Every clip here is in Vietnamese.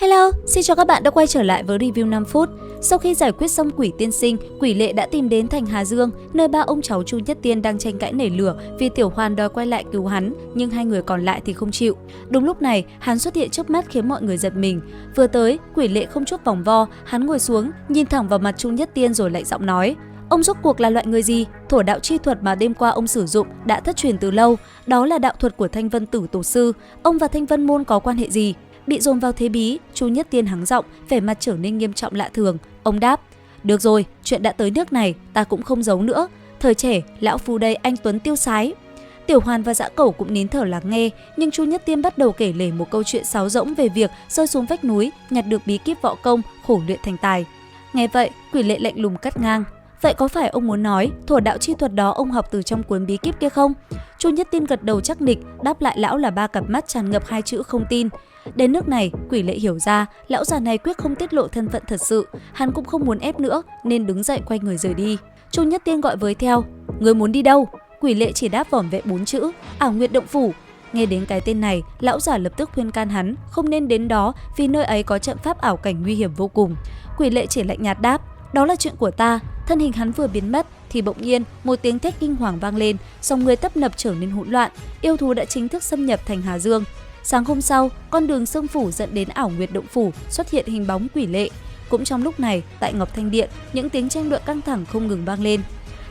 Hello, xin chào các bạn đã quay trở lại với review 5 phút. Sau khi giải quyết xong quỷ tiên sinh, quỷ lệ đã tìm đến thành Hà Dương, nơi ba ông cháu Chu Nhất Tiên đang tranh cãi nảy lửa vì Tiểu Hoàn đòi quay lại cứu hắn, nhưng hai người còn lại thì không chịu. Đúng lúc này, hắn xuất hiện trước mắt khiến mọi người giật mình. Vừa tới, quỷ lệ không chút vòng vo, hắn ngồi xuống, nhìn thẳng vào mặt Chu Nhất Tiên rồi lạnh giọng nói: "Ông rốt cuộc là loại người gì? Thổ đạo chi thuật mà đêm qua ông sử dụng đã thất truyền từ lâu, đó là đạo thuật của Thanh Vân Tử tổ sư. Ông và Thanh Vân môn có quan hệ gì?" Bị dồn vào thế bí, Chu Nhất Tiên hắng giọng, vẻ mặt trở nên nghiêm trọng lạ thường. Ông đáp: "Được rồi, chuyện đã tới nước này, ta cũng không giấu nữa. Thời trẻ, lão phu đây anh tuấn tiêu sái." Tiểu Hoàn và Dã Cẩu cũng nín thở lắng nghe, nhưng Chu Nhất Tiên bắt đầu kể lể một câu chuyện sáo rỗng về việc rơi xuống vách núi, nhặt được bí kíp võ công, khổ luyện thành tài. Nghe vậy, quỷ lệ lạnh lùng cắt ngang: "Vậy có phải ông muốn nói thổ đạo chi thuật đó ông học từ trong cuốn bí kíp kia không?" Chu Nhất Tiên gật đầu chắc nịch, đáp lại lão là ba cặp mắt tràn ngập hai chữ không tin. Đến nước này, quỷ lệ hiểu ra lão già này quyết không tiết lộ thân phận thật sự, hắn cũng không muốn ép nữa nên đứng dậy quay người rời đi. Chu Nhất Tiên gọi với theo: "Người muốn đi đâu?" Quỷ lệ chỉ đáp vỏn vẹn 4 chữ: "Ảo Nguyệt Động Phủ." Nghe đến cái tên này, lão già lập tức khuyên can hắn không nên đến đó vì nơi ấy có trận pháp ảo cảnh nguy hiểm vô cùng. Quỷ lệ chỉ lạnh nhạt đáp: "Đó là chuyện của ta." Thân hình hắn vừa biến mất thì bỗng nhiên một tiếng thét kinh hoàng vang lên, dòng người tấp nập trở nên hỗn loạn, yêu thú đã chính thức xâm nhập thành Hà Dương. Sáng hôm sau, con đường Sương Phủ dẫn đến Ảo Nguyệt Động Phủ xuất hiện hình bóng quỷ lệ. Cũng trong lúc này, tại Ngọc Thanh Điện, những tiếng tranh luận căng thẳng không ngừng vang lên.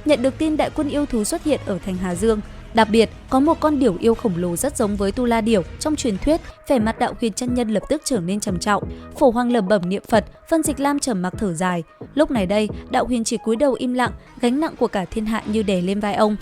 Nhận được tin đại quân yêu thú xuất hiện ở thành Hà Dương, đặc biệt có một con điểu yêu khổng lồ rất giống với Tu La điểu trong truyền thuyết, vẻ mặt Đạo Huyền chân nhân lập tức trở nên trầm trọng. Phổ Hoàng lẩm bẩm niệm Phật, Vân Dịch Lam trầm mặc thở dài. Lúc này đây, Đạo Huyền chỉ cúi đầu im lặng, gánh nặng của cả thiên hạ như đè lên vai ông.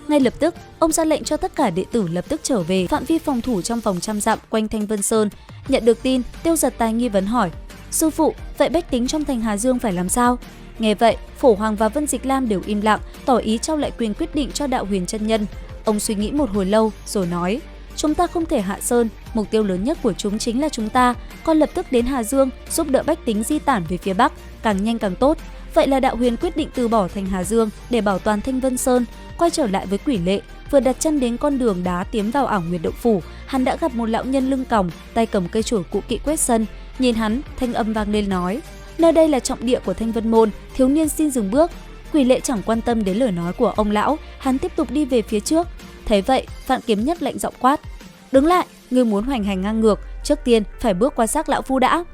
Ngay lập tức, ông ra lệnh cho tất cả đệ tử lập tức trở về phạm vi phòng thủ trong vòng 100 dặm quanh Thanh Vân Sơn. Nhận được tin, Tiêu Giật Tài nghi vấn hỏi: "Sư phụ, vậy bách tính trong thành Hà Dương phải làm sao?" Nghe vậy, Phổ Hoàng và Vân Dịch Lam đều im lặng, tỏ ý trao lại quyền quyết định cho Đạo Huyền chân nhân. Ông suy nghĩ một hồi lâu rồi nói: "Chúng ta không thể hạ sơn, mục tiêu lớn nhất của chúng chính là chúng ta. Con lập tức đến Hà Dương giúp đỡ bách tính di tản về phía Bắc, càng nhanh càng tốt." Vậy là Đạo Huyền quyết định từ bỏ thành Hà Dương để bảo toàn Thanh Vân Sơn. Quay trở lại với quỷ lệ, vừa đặt chân đến con đường đá tiến vào Ảo Nguyệt Động Phủ, hắn đã gặp một lão nhân lưng còng, tay cầm cây chổi cũ kỹ quét sân. Nhìn hắn, thanh âm vang lên nói: "Nơi đây là trọng địa của Thanh Vân môn, thiếu niên xin dừng bước." Quỷ lệ chẳng quan tâm đến lời nói của ông lão, hắn tiếp tục đi về phía trước. Thấy vậy, Vạn Kiếm Nhất lạnh giọng quát: "Đứng lại, ngươi muốn hoành hành ngang ngược, trước tiên phải bước qua xác lão phu đã."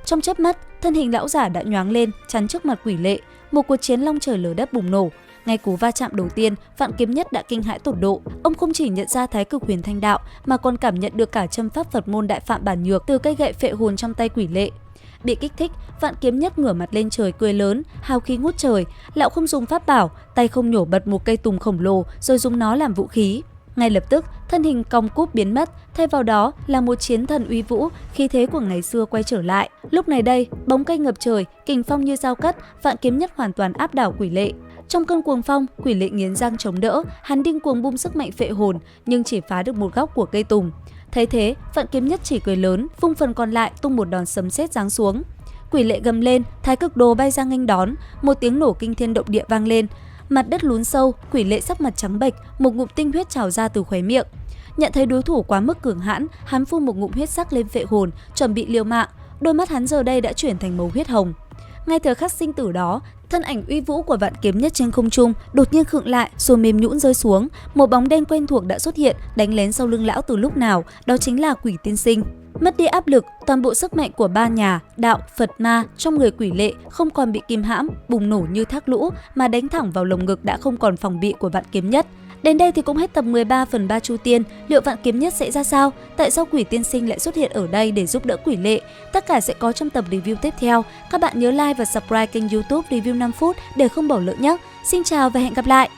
Trong chớp mắt, thân hình lão giả đã nhoáng lên, chắn trước mặt quỷ lệ. Một cuộc chiến long trời lở đất bùng nổ. Ngay cú va chạm đầu tiên, Vạn Kiếm Nhất đã kinh hãi tột độ. Ông không chỉ nhận ra Thái Cực Huyền Thanh Đạo mà còn cảm nhận được cả châm pháp Phật môn Đại Phạm Bản Nhược từ cây gậy phệ hồn trong tay quỷ lệ. Bị kích thích, Vạn Kiếm Nhất ngửa mặt lên trời cười lớn, hào khí ngút trời. Lão không dùng pháp bảo, tay không nhổ bật một cây tùng khổng lồ rồi dùng nó làm vũ khí. Ngay lập tức, thân hình cong cúp biến mất, thay vào đó là một chiến thần uy vũ, khí thế của ngày xưa quay trở lại. Lúc này đây, bóng cây ngập trời, kình phong như dao cắt, Vạn Kiếm Nhất hoàn toàn áp đảo quỷ lệ. Trong cơn cuồng phong, quỷ lệ nghiến răng chống đỡ, hắn điên cuồng bung sức mạnh phệ hồn, nhưng chỉ phá được một góc của cây tùng. Thấy thế, Vạn Kiếm Nhất chỉ cười lớn, vung phần còn lại tung một đòn sấm sét giáng xuống. Quỷ lệ gầm lên, Thái Cực Đồ bay ra nghênh đón, một tiếng nổ kinh thiên động địa vang lên. Mặt đất lún sâu, quỷ lệ sắc mặt trắng bệch, một ngụm tinh huyết trào ra từ khóe miệng. Nhận thấy đối thủ quá mức cường hãn, hắn phun một ngụm huyết sắc lên phệ hồn, chuẩn bị liều mạng. Đôi mắt hắn giờ đây đã chuyển thành màu huyết hồng. Ngay thời khắc sinh tử đó, thân ảnh uy vũ của Vạn Kiếm Nhất trên không trung đột nhiên khựng lại rồi mềm nhũn rơi xuống. Một bóng đen quen thuộc đã xuất hiện, đánh lén sau lưng lão từ lúc nào, đó chính là Quỷ Tiên Sinh. Mất đi áp lực, toàn bộ sức mạnh của ba nhà, đạo, Phật, ma trong người quỷ lệ không còn bị kìm hãm, bùng nổ như thác lũ mà đánh thẳng vào lồng ngực đã không còn phòng bị của Vạn Kiếm Nhất. Đến đây thì cũng hết tập 13/3 Chu Tiên. Liệu Vạn Kiếm Nhất sẽ ra sao? Tại sao Quỷ Tiên Sinh lại xuất hiện ở đây để giúp đỡ quỷ lệ? Tất cả sẽ có trong tập review tiếp theo. Các bạn nhớ like và subscribe kênh YouTube Review 5 phút để không bỏ lỡ nhé. Xin chào và hẹn gặp lại!